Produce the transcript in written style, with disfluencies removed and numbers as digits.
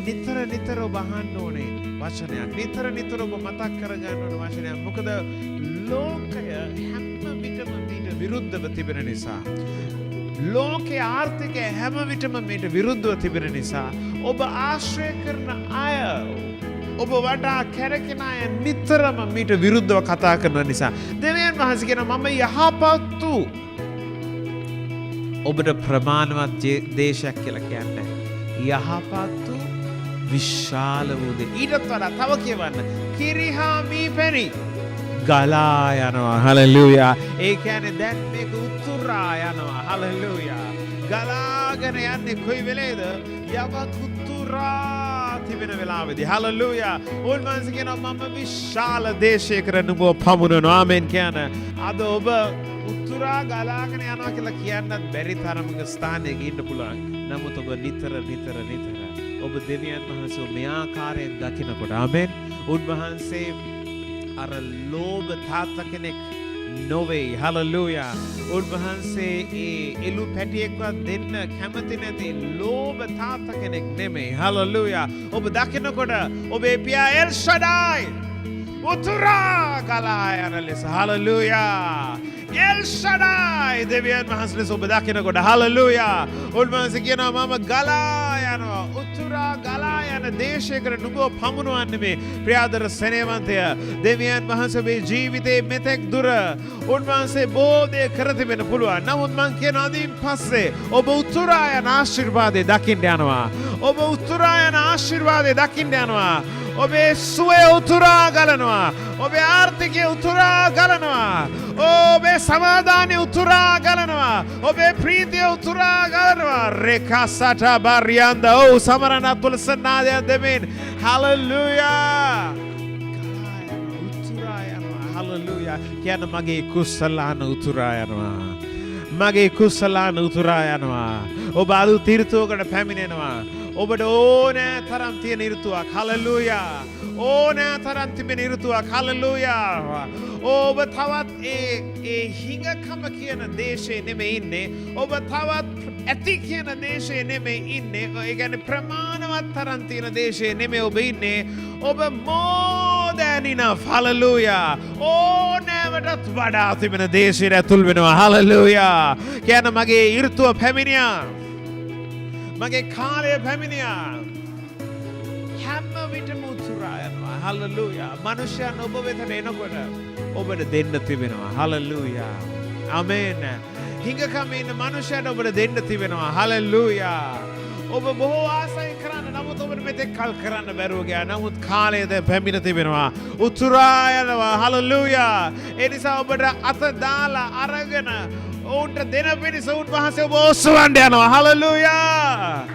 නිතර නිතර ඔබ අහන්න ඕනේ වචනයක්. නිතර නිතර ඔබ මතක් කරගන්න ඕනේ වචනයක්. මොකද ලෝකය හැම විටම මීට විරුද්ධව තිබෙන නිසා. ලෝකයේ ආර්ථිකය හැම විටම මීට විරුද්ධව තිබෙන නිසා ඔබ ආශ්‍රය කරන අය, ඔබ වඩා කැරකෙන අය නිතරම මීට විරුද්ධව කතා කරන නිසා දෙවියන් වහන්සේ කියනවා මම යහපත් වූ ඔබට ප්‍රමාණවත් දේශයක් කියලා කියන්නේ යහපත් වූ විශාල වූ දේ. ඊටත් වඩා තව කියවන්න කිරිහා මීපැණි ගලා යනවා. හලෙලූයා. ඒ කියන්නේ දැන් මේක උතුරා යනවා. හලෙලූයා. ගලාගෙන යන්නේ කොයි වෙලේද? යවත් උතුරා තිබෙන වෙලාවේදී. හලෙලූයා. උන්වහන්සේ කියනවා මම විශාල දේශයකට නුඹව පමුණනවා. ආමෙන් කියන. අද ඔබ උතුරා ගලාගෙන යනවා කියලා කියන්නත් බැරි තරමක ස්ථානයක ඉන්න පුළුවන්. නමුත් ඔබ නිතර ඔබ දෙවියන් වහන්සේ මේ ආකාරයෙන් දකිනකොට ආමෙන්. උන්වහන්සේ අර ලෝභ තාත්තා කෙනෙක් නොවේ. හලෙලූයා. උන්වහන්සේ ඒ එළු පැටියෙක්වත් දෙන්න කැමති නැති ලෝභ තාත්තා කෙනෙක් නෙමෙයි. හලෙලූයා. ඔබ දකිනකොට ඔබේ පියා එල් ෂඩායි උතුරා ගලා යන ලෙස. හලෙලූයා. එල් ෂඩායි දෙවියන් වහන්සේ ලෙස ඔබ දකිනකොට හලෙලූයා. උන්වහන්සේ කියනවා මම ගලා යනවා. උතුරා ගලා යන දේශයකට නුඹව පමුණවන්නේ මේ ප්‍රියාදර සෙනෙවන්තය. දෙවියන් වහන්සේ මේ ජීවිතේ මෙතෙක් දුර උන්වහන්සේ බෝධය කර තිබෙන්න පුළුවන්. නමුත් මං කියනවා අදින් පස්සේ ඔබ උතුරා යන ආශිර්වාදේ දකින්න යනවා. ඔබ උතුරා යන ආශිර්වාදේ දකින්න යනවා. ඔබේ සුවය උතුරා ගලනවා. ඔබේ ආර්ථිකය උතුරා ගලනවා. ඔබේ සමාදානය උතුරා ගලනවා. ඔබේ ප්‍රීතිය උතුරා ගලනවා. රේඛාසට බාරියන්ද ඔව් සමරණත් තුළ සන්නාදයන් දෙමින් හලෙලූයා. උතුරා යනවා. හලෙලූයා. කියන මගේ කුසලාන උතුරා යනවා. මගේ කුසලාන උතුරා යනවා. ඔබ අලුත් ඍතුවකට පැමිණෙනවා. ඔබට ඕනෑ තරම් තියෙන ඍතුවක්. හලෙලූයා. ඕනෑ තරම් තිබෙන ඍතුවක්. හලෙලූයා. ඔබ තවත් ඒ හිඟකම කියන දේශේ නෙමෙයි ඉන්නේ. ඔබ තවත් ඇති කියන දේශේ නෙමෙයි ඉන්නේ. ඒ කියන්නේ ප්‍රමාණවත් තරම් තියෙන දේශේ නෙමෙයි ඔබ ඉන්නේ. ඔබ more than enough. හලෙලූයා. ඕනෑමටත් වඩා තිබෙන දේශේ ඇතුල් වෙනවා. හලෙලූයා. කියන මගේ ඍතුව පැමිණියා. මගේ කාලය පැමිණියා. හැම විටම උතුරා යනවා. හලෙලූයා. මනුෂ්‍යයන් ඔබ වෙතට එනකොට ඔබට දෙන්න තිබෙනවා. හලෙලූයා. ආමේන්. හිඟකම ඉන්න මනුෂ්‍යයන් ඔබට දෙන්න තිබෙනවා. හලෙලූයා. ඔබ බොහෝ ආසයි කරන්න නමුත් ඔබට මෙතෙක් කල් කරන්න බැරුව ගියා. නමුත් කාලය දැන් පැමිණ තිබෙනවා. උතුරා යනවා. හලෙලූයා. ඒ නිසා ඔබට අත දාලා අරගෙන ඔවුන්ට දෙන පිණිස උන්වහන්සේ ඔබ ඔසවන්න යනවා. හලෙලූයා.